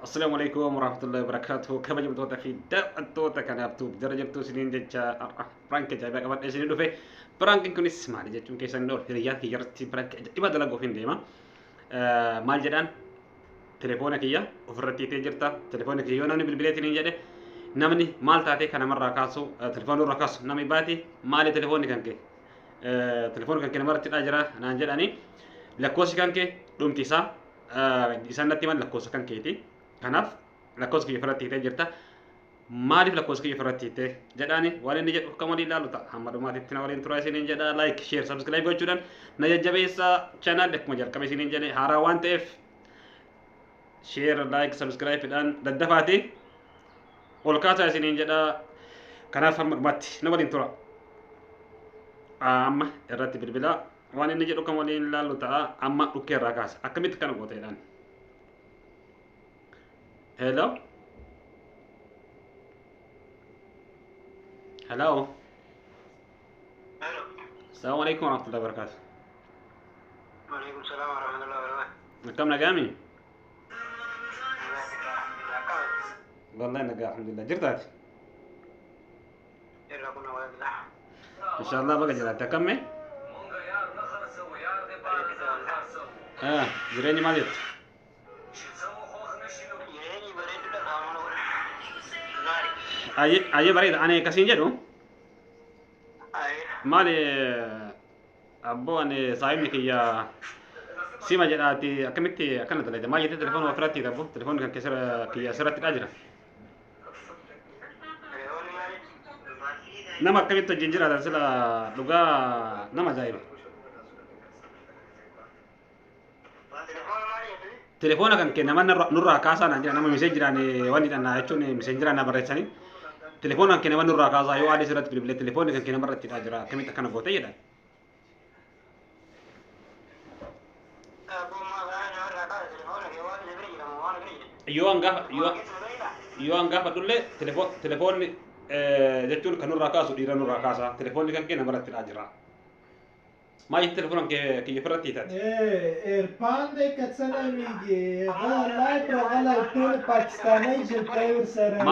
السلام عليكم ورحمة الله وبركاته. كما جبت في التوتا كان أبتوب درجة سنين جتة برانك جايبك أبد إيش ندو في برانك كن اسمع لي جتون كيسان دور في رياض كيرتي برانك إبادة لقو فين ديما مال جدان تليفونك إياه وفرتي تجرتا تليفونك إياه نامني بالبلاد نيجي نامني مال تاتي كان مرة كاسو تليفون ركاس نامي باتي مالي تليفوني كان كي تليفونك كان مرة تأجره أنا جداني لكوس كان كي دوم تيسا إسان نتيمان لكوس كان كيتي kanaaf lakkoofsa kiyya irratti hiitee jirta maaliif lakkoofsa kiyya irratti hiitee jedhaani waan inni jedhu kan waliin ilaalu ta'a hamma dhumaatitti na waliin turaa isiniin jedha laayik sheer sabskiraayib gochuudhaan na jajjabeessa chaanaal akkuma jalqabe isiniin jedhe haaraa waan ta'eef sheer laayik sabskiraayibidhaan daddafaati ol kaasaa isiniin jedha kanaaf hamma dhumaatti na waliin tura amma irratti bilbilaa waan inni jedhu kan waliin ilaalu ta'a amma dhukkee irraa kaasa akkamitti kana gooteedhaan. Hello? Hello? Halo. Assalamualaikum warahmatullahi wabarakatuh. Waalaikumsalam warahmatullahi wabarakatuh. Nakam nagami? Lakau. Wallahi naga alhamdulillah. Jirtaati? Jirra kuna waalillah. Inshallah baga jiraata kamme? Jireenyi maal jettu? Jireenyi bareedudha qaama wal. Ayyee bareeda ani akkasiin jedhu Ayya. maali abboo ani saahibni kiyya sima jedhaati akkamitti akkana dalagde maal jettee telefoona ofirratti abbo telefoonni kan kiyya asirrattidha jira Reewwani maali? nama akkamitti wajjin jiraatan sila dhugaa nama ajaa'iba Telefoona maali jedhani? telefoona kan kenna nama nurraa kaasaa naan jira nama misee jiraan waan hidhannaa jechuun misee jiraan na barreessanii telefoona kan kenna nama nurraa kaasaa yoo adii sirratti bilbilee telefoonni kan kenna marrattidha jira akkamitti akkana goote jedhan Abbummaa kana namarraa kaasa telefoona kee waan isa bira jedhamu waan bira jedhamu. yoo an gaafadhullee telefoonni jechuun kan nurraa kaasu dhiira nurraa kaasaa telefoonni kan kenna marrattidha jira maal jettee telefoona kiyya ofirratti hiitati Irpande katsana migi ghalai praghala utun Pakistani jiltai ursara.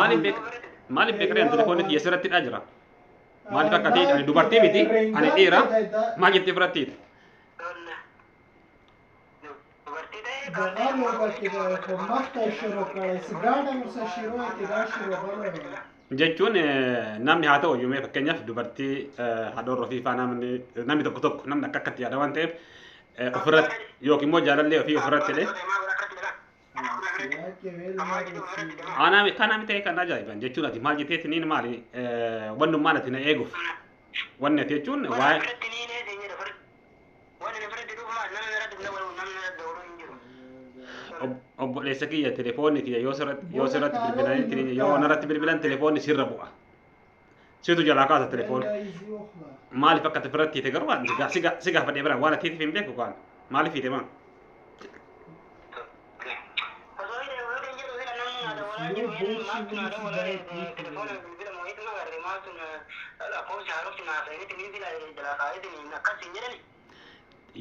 maaliif beekareen telefoonni kiyya asirrattidha jira maaliif akka ta'e ani dubartii miti ani dhiira maal jettee ofirratti hiite Dubartii ta'ee Ghalai bakki mahta shiroka sigada ursa shiro itiga shiro ghalai. jechuun namni haa ta'u iyyuu fakkeenyaaf dubartii haadhoorroo fi namni tokko tokko namni akka akkatti yaada waan ta'eef ofirratti yookiin immoo jaalallee ofii ofirratti illee kanaa ta'e kan ajaa'iban jechuun ati maal jetteeti niin maali wannummaan ati na eeguuf wanni ati jechuun waa'ee obboleessa kiyya telefoonni kiyya yoo sirratti bilbilanii yoo narratti bilbilan telefoonni sirra bu'a situ jalaa kaasa telefoon maaliif akka ati ofirratti hiite garuu si gaafadhee bira waan ati hiitiif hin beeku kaan maaliif hiite maan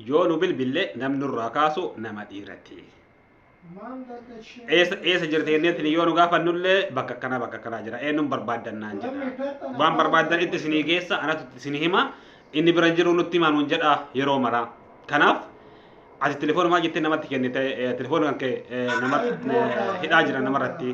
yoo nu bilbille namni nurraa kaasu nama dhiiratti eessa jirte jenneetiin yoo nu gaafannullee bakka akkanaa jira eenyuun barbaaddannaan jedha waan barbaaddan itti isinii geessa anatu isinii hima inni bira jiru nutti himaa nuun jedha yeroo maraa kanaaf ati telefoona maal jettee namatti kennite telefoona kan kee nama hidhaa jira namarratti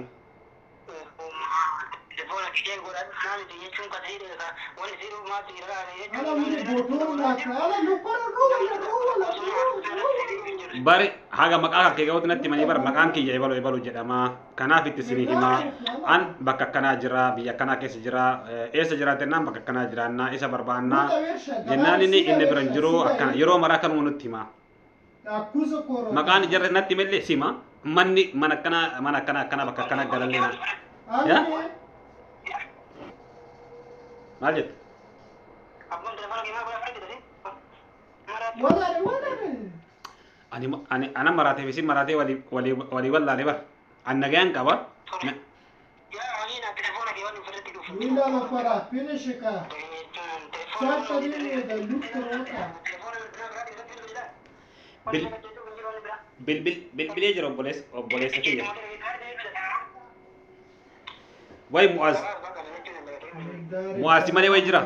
bari haga maqaa kan kee ga'uutti natti himanii bara maqaan kiyya ebalu jedhama kanaaf itti isinii himaa an bakka akkanaa jira biyya akkanaa keessa jira eessa jiraatennaan bakka akkanaa jiraannaa isa barbaannaa jennaan inni bira jiru akkana yeroo maraa kanuma nutti himaa maqaan jarre natti himellee sima manni mana akkanaa bakka akkanaa galalleena yaa maal jettu ana maraatee fi si maraatee walii wallaale bar an nagayaan qaba Ila la para finish ka. Sarta dini da lukta rota. bilbilee jira obboleessa kiyya way mu'az mu'az malee way jira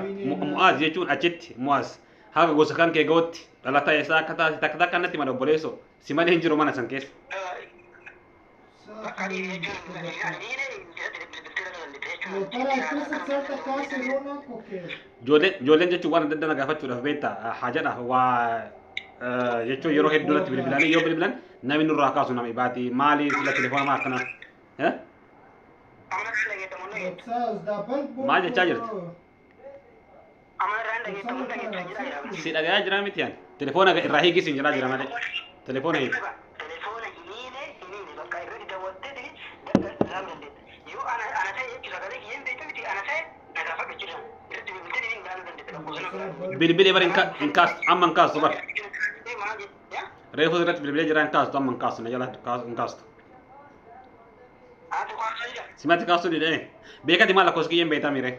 mu'az jechuun achitti mu'az haga gosa kan kee ga'utti dhalataa isaa akka taate takka takka natti mana obboleessoo si malee hin jiru mana san keessa. Ijoolleen jechuun waan adda addaa gaafachuudhaaf beektaa haajadhaaf waa jechuun yeroo hedduu irratti bilbilanii yoo bilbilan namni nurraa kaasu nama baati maali sila telefoona akkana maal jechaa jirti si dhagayaa jira miti yan telefoona irraa hiikisiin jira jira malee telefoona hiiki bilbilee bar hin kaastu amma hin kaastu bar reefu irratti bilbilee jira hin kaastu amma hin kaastu na jala hin kaastu simatti kaastu didee beekati maal lakkoofsi kiyyeen beektaa miire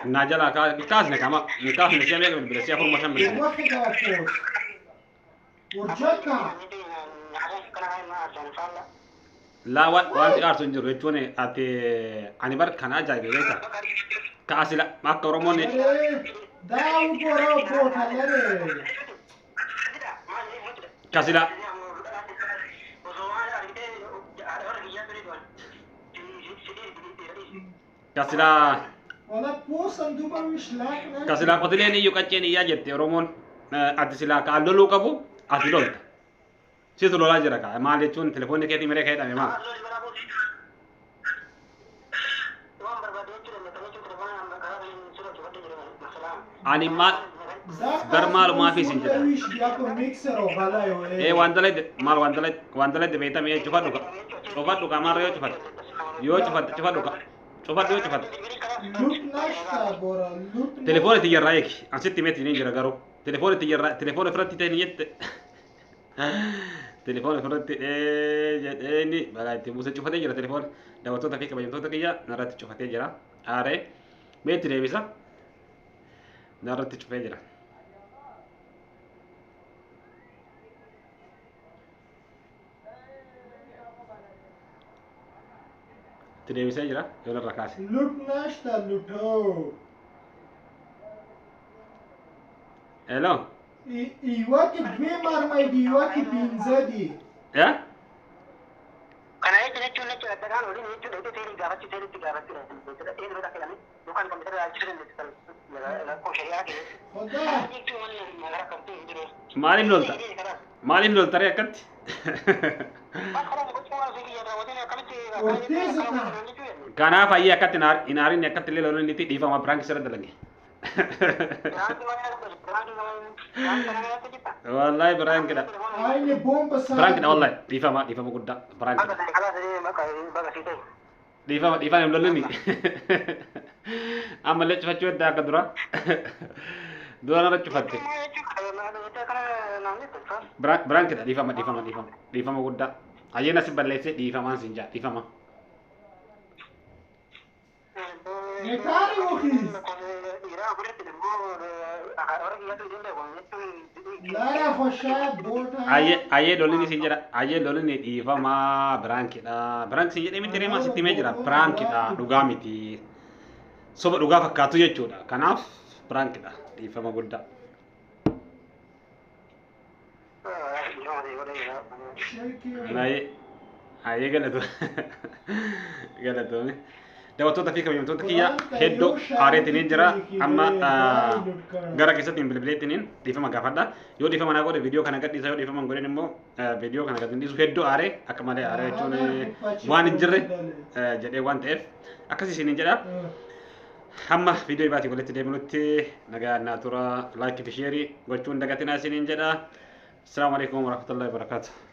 na jala kaasne kama ni kaasne siya beeka bilbilee siya furma shan bilbilee la wanti aarsu hin jiru jechuun ati ani bar kan ajaa'ibe beekta ka asila akka oromoon kasila kasila kasila qotileen iyyuu qacceen iyyaa jette oromoon ati silaa ka loluu qabu ati lolta situ lolaa jira ka maal jechuun telefoonni keetii miree ka'ee dhame maal ani maal gar maalumaa fi sin jedha waan dalagde beekame cufadhu ka maal yoo cufadhu ka telefoona tiyyarraa eegi asitti meetii ni jira garuu telefoona tiyyarraa telefoona firatti ta'e ni jette telefoona firatti jedheeni balaa itti buuse cufatee jira telefoona daawwattoota fi kabajamtoota kiyya narratti cufatee jira aaree meetti deebisa narratti cufee jira. Deebisee jira yoo narra kaase. Lutnashta luto. Hello. Iwaki dwimar mai di iwaki pinzadi. Ya? Kana jechuun adda kan waliin jechuudha itti seerii gaafachuu seeriitti gaafachuu jechuudha inni bira kan yookaan kan bitara achi kan ko shari'aa ke maaliif lolta ree akkatti kanaaf ayyee akkatti inaarin akkatti illee lolonni itti dhiifama biraanki sirra dalage wallahi biraankiidha biraankiidha wallahi dhiifama guddaa biraankiidha dhiifama hin lollinni ammallee cufachuu edda akka dura narra cufatte biraankiidha dhiifama guddaa ayyeen asi balleessee dhiifamaan siin jaa dhiifama ayyee lollinni siin jedha ayyee lollinni dhiifamaa biraankiidha biraanki siin jedhee miti reemaa sitti himee jira biraankiidha dhugaa miti soba dhugaa fakkaatu jechuudha kanaaf biraankiidha dhiifama guddaa ayyee galatoome daawwattoota fi kabajamtoota kiyya hedduu aareetiin jira amma gara keessatti hin bilbileetiin dhiifama gaafadha yoo dhiifama naa godhe viidiyoo kana gadhiisa yoo dhiifama godhen immoo viidiyoo kana gadhiisu hedduu aaree akka malee aaree jechuun waan hin jirre jedhee waan ta'eef akkasii isiniin jedha hamma viidiyoo ibaatii walitti deebinutti nagaa naa tura laayikii fi sheerii gochuun dagatinaa isiniin jedha. Assalamu alaikum warahmatullahi wabarakatuh.